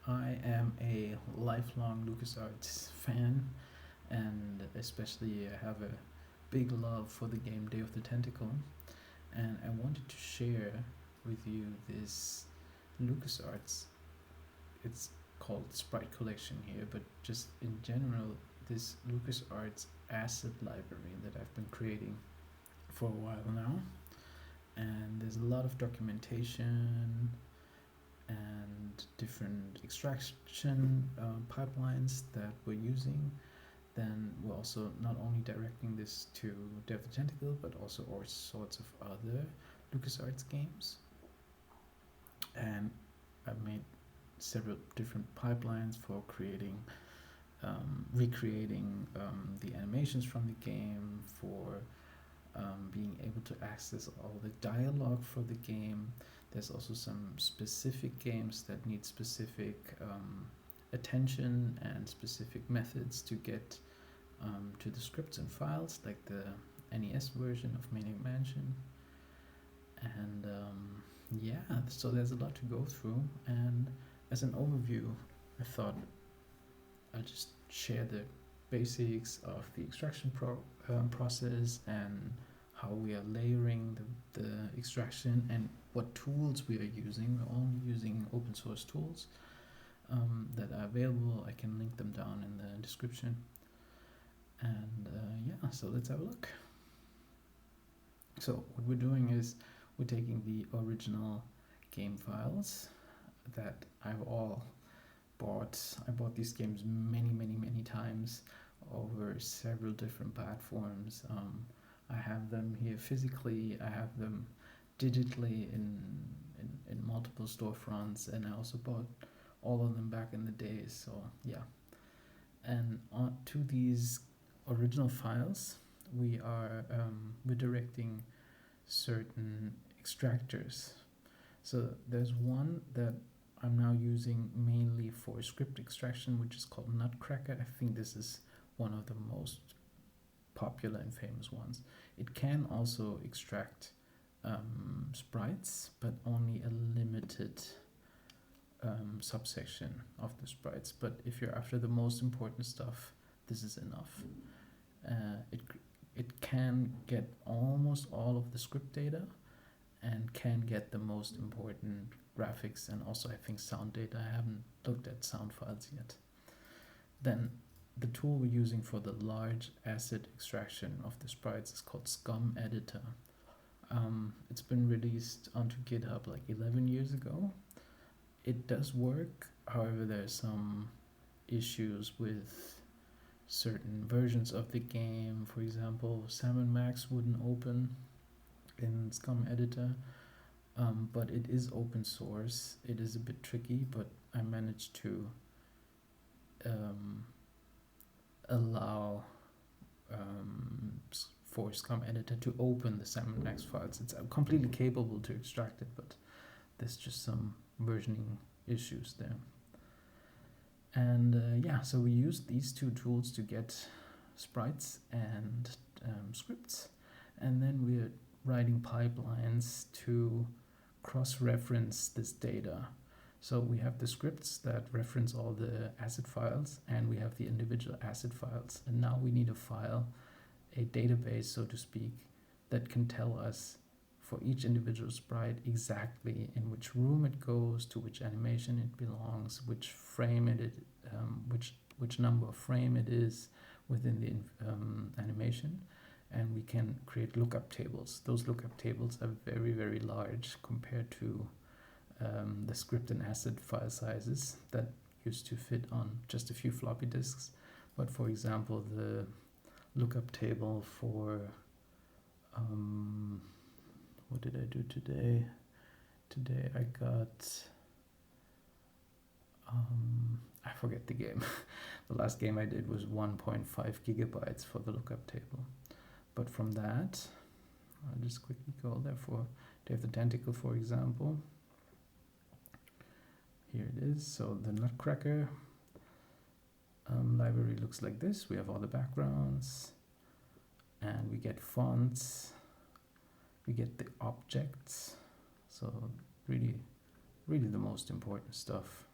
I am a lifelong LucasArts fan, and especially I have a big love for the game Day of the Tentacle. And I wanted to share with you this LucasArts. It's called Sprite Collection here, but just in general, this LucasArts asset library that I've been creating for a while now. And there's a lot of documentation and different extraction pipelines that we're using. Then we're also not only directing this to Dev the Tentacle, but also all sorts of other LucasArts games. And I've made several different pipelines for recreating the animations from the game, for being able to access all the dialogue for the game. There's also some specific games that need specific attention and specific methods to get to the scripts and files, like the NES version of Maniac Mansion. And yeah, so there's a lot to go through. And as an overview, I thought I'll just share the basics of the extraction process and how we are layering the extraction and what tools we are using. We're only using open source tools that are available. I can link them down in the description. And yeah, so let's have a look. So what we're doing is we're taking the original game files that I've all bought. I bought these games many times over several different platforms. I have them here physically, I have them digitally in multiple storefronts, and I also bought all of them back in the day. So yeah, and on to these original files, we're directing certain extractors. So there's one that I'm now using mainly for script extraction, which is called Nutcracker. I think this is one of the most popular and famous ones. It can also extract sprites, but only a limited subsection of the sprites. But if you're after the most important stuff, this is enough. It can get almost all of the script data and can get the most important graphics and also I think sound data. I haven't looked at sound files yet. Then the tool we're using for the large asset extraction of the sprites is called SCUMM editor. It's been released onto GitHub like 11 years ago. It does work, however there's some issues with certain versions of the game. For example, Salmon Max wouldn't open in SCUMM editor, but it is open source. It is a bit tricky, but I managed to allow for SCUMM editor to open the Salmon Max files. It's completely capable to extract it, but there's just some versioning issues there. And yeah, so we use these two tools to get sprites and scripts, and then we're writing pipelines to cross-reference this data. So we have the scripts that reference all the asset files, and we have the individual asset files. And now we need a file, a database, so to speak, that can tell us for each individual sprite exactly in which room it goes, to which animation it belongs, which frame it, which number of frame it is within the animation. And we can create lookup tables. Those lookup tables are very large compared to the script and asset file sizes that used to fit on just a few floppy disks. But for example, the lookup table for what did I do today? Today I got I forget the game. The last game I did was 1.5 gigabytes for the lookup table. But from that, I'll just quickly go there for Day of the Tentacle, for example. Here it is. So the Nutcracker library looks like this. We have all the backgrounds, and we get fonts, we get the objects. So really the most important stuff.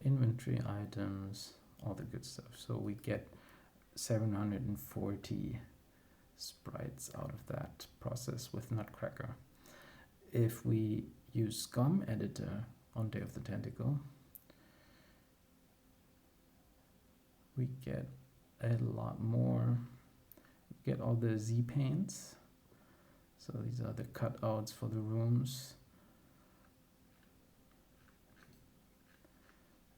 inventory items, all the good stuff. So we get 740 sprites out of that process with Nutcracker. If we use SCUMM editor on Day of the Tentacle, we get a lot more. We get all the Z paints. So these are the cutouts for the rooms.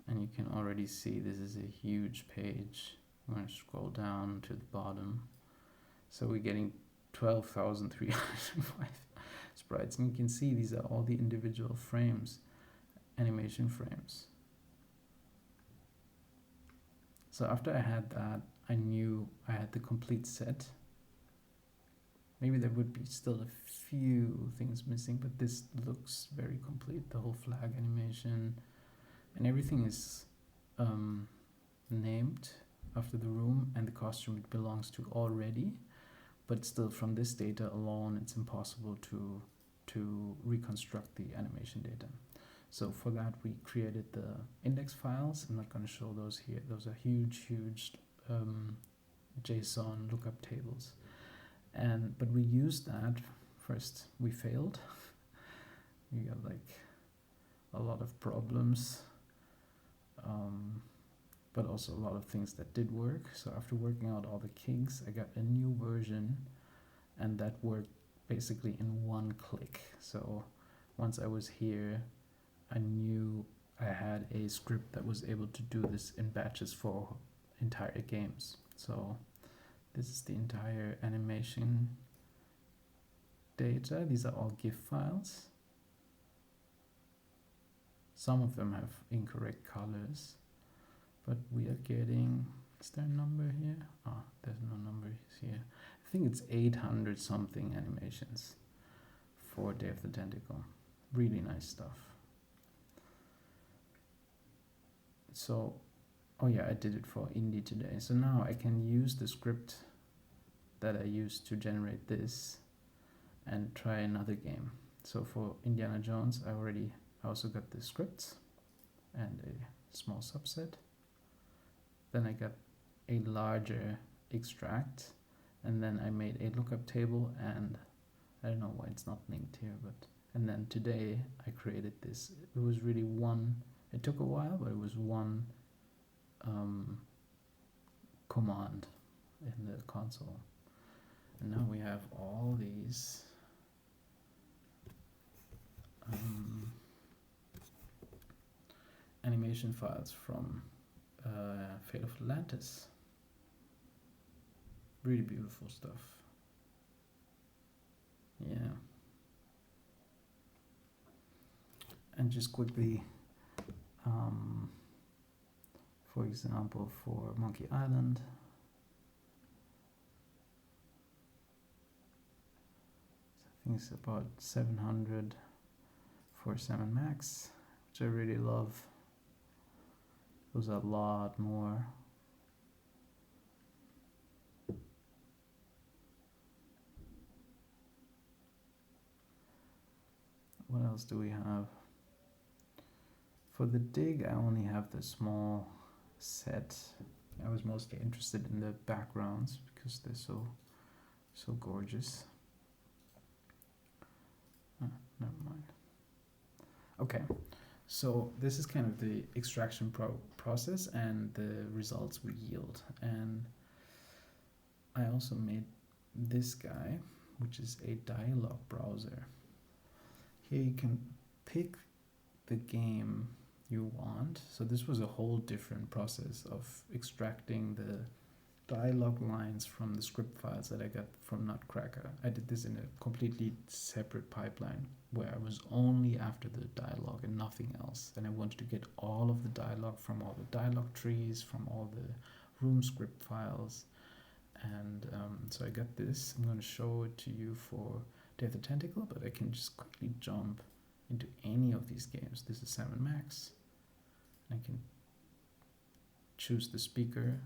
And you can already see this is a huge page. I'm going to scroll down to the bottom. So we're getting 12,305 sprites. And you can see these are all the individual frames, animation frames. So after I had that, I knew I had the complete set. Maybe there would be still a few things missing, but this looks very complete. The whole flag animation and everything is named after the room and the costume it belongs to already. But still, from this data alone, it's impossible to reconstruct the animation data. So for that, we created the index files. I'm not going to show those here. Those are huge JSON lookup tables. But we used that. First, we failed. We got like a lot of problems, but also a lot of things that did work. So after working out all the kinks, I got a new version, and that worked basically in one click. So once I was here, I knew I had a script that was able to do this in batches for entire games. So this is the entire animation data. These are all GIF files. Some of them have incorrect colors, but we are getting, is there a number here? Oh, there's no number here. I think it's 800 something animations for Day of the Tentacle. Really nice stuff. So, oh yeah, I did it for Indie today. So now I can use the script that I used to generate this and try another game. So for Indiana Jones, I also got the scripts and a small subset. Then I got a larger extract, and then I made a lookup table, and I don't know why it's not linked here, and then today I created this. It was really it took a while, but it was one command in the console. And now we have all these animation files from Fate of Atlantis. Really beautiful stuff. Yeah. And just quickly, for example, for Monkey Island, I think it's about 700 for 7 Max, which I really love. It was a lot more. What else do we have? For the dig, I only have the small set. I was mostly interested in the backgrounds because they're so gorgeous. Never mind. Okay, so this is kind of the extraction process and the results we yield. And I also made this guy, which is a dialog browser. Here you can pick the game you want. So this was a whole different process of extracting the dialogue lines from the script files that I got from Nutcracker. I did this in a completely separate pipeline where I was only after the dialogue and nothing else. And I wanted to get all of the dialogue from all the dialogue trees, from all the room script files. And so I got this. I'm going to show it to you for Day of the Tentacle, but I can just quickly jump into any of these games. This is 7 Max. I can choose the speaker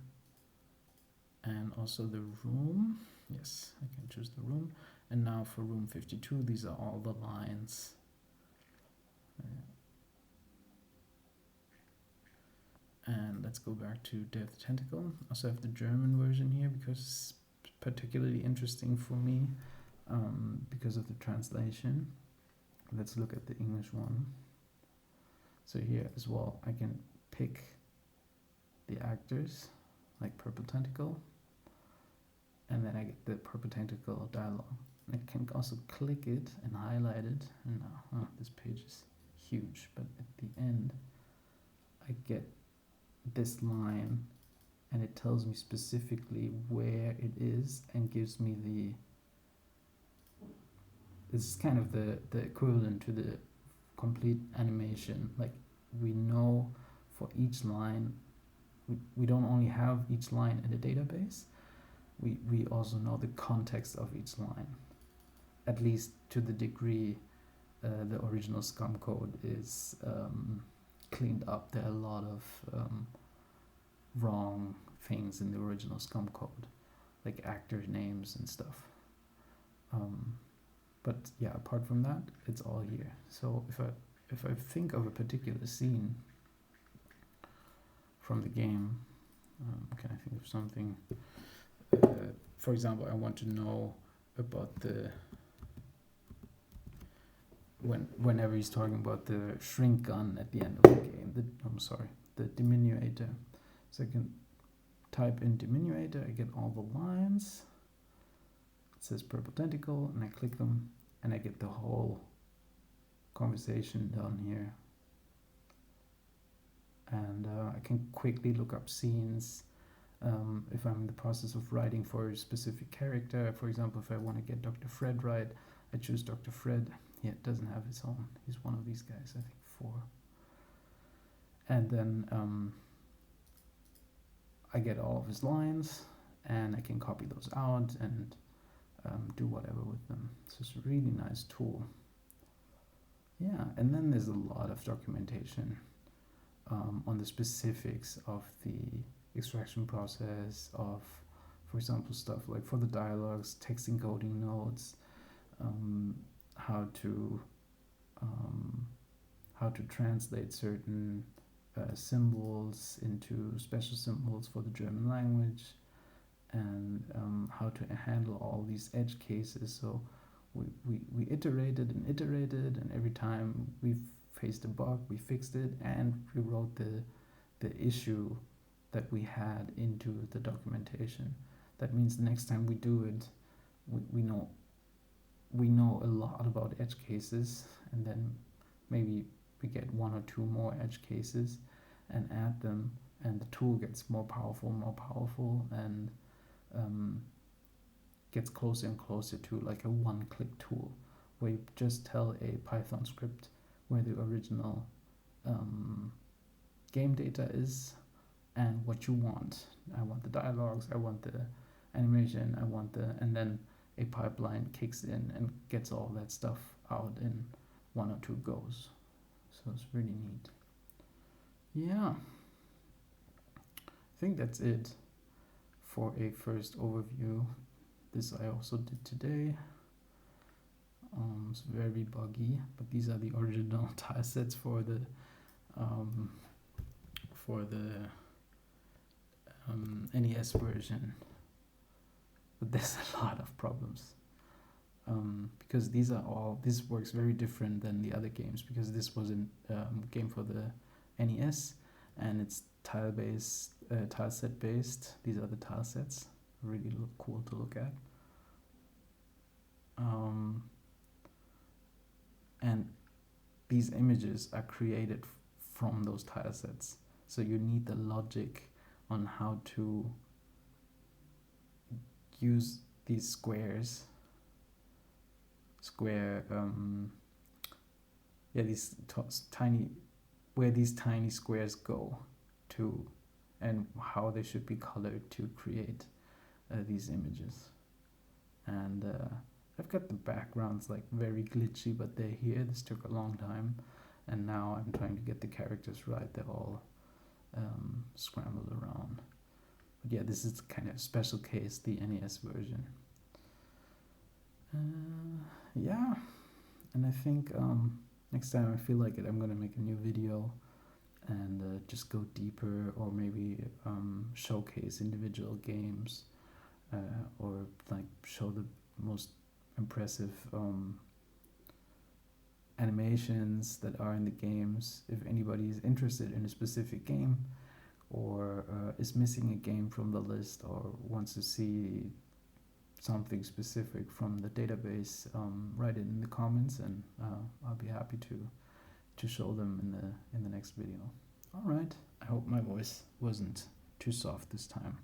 and also the room. Yes, I can choose the room. And now for room 52, these are all the lines. let's go back to Death Tentacle. I also have the German version here because it's particularly interesting for me because of the translation. Let's look at the English one. So here as well, I can pick the actors, like Purple Tentacle, and then I get the Purple Tentacle dialogue. I can also click it and highlight it, and now this page is huge, but at the end I get this line and it tells me specifically where it is and gives me this is kind of the equivalent to the complete animation. Like, we know for each line, we don't only have each line in the database, we also know the context of each line, at least to the degree the original SCUMM code is cleaned up. There are a lot of wrong things in the original SCUMM code, like actor names and stuff. But yeah, apart from that, it's all here. So if I think of a particular scene from the game, can I think of something? For example, I want to know about the whenever he's talking about the shrink gun at the end of the game. The diminuator. So I can type in diminuator. I get all the lines. It says Purple Tentacle, and I click them, and I get the whole conversation down here. And I can quickly look up scenes if I'm in the process of writing for a specific character. For example, if I want to get Dr. Fred right, I choose Dr. Fred. Yeah, it doesn't have its own. He's one of these guys, I think 4. And then I get all of his lines, and I can copy those out and do whatever with them. So it's a really nice tool. Yeah, and then there's a lot of documentation on the specifics of the extraction process of, for example, stuff like for the dialogues, text encoding nodes, how to translate certain symbols into special symbols for the German language, and how to handle all these edge cases. So we iterated and iterated, and every time we faced a bug, we fixed it, and we wrote the issue that we had into the documentation. That means the next time we do it, we know a lot about edge cases, and then maybe we get 1 or 2 more edge cases and add them, and the tool gets more powerful, and gets closer and closer to like a one-click tool, where you just tell a Python script where the original game data is and what you want. I want the dialogues, I want the animation, and then a pipeline kicks in and gets all that stuff out in 1 or 2 goes. So it's really neat. Yeah, I think that's it for a first overview. This I also did today. It's very buggy, but these are the original tile sets for the NES version. But there's a lot of problems because this works very different than the other games, because this was a game for the NES, and it's tile set based. These are the tile sets. Really look cool to look at. And these images are created from those tile sets. So you need the logic on how to use these squares. These tiny, where these tiny squares go to, and how they should be colored to create these images. And I've got the backgrounds like very glitchy, but they're here. This took a long time, and now I'm trying to get the characters right. They're all scrambled around. But yeah, this is kind of a special case, the NES version. Yeah, and I think next time I feel like it, I'm gonna make a new video and just go deeper, or maybe showcase individual games, or like show the most impressive animations that are in the games. If anybody is interested in a specific game, or is missing a game from the list, or wants to see something specific from the database, write it in the comments, and I'll be happy to show them in the next video. All right, I hope my voice wasn't too soft this time.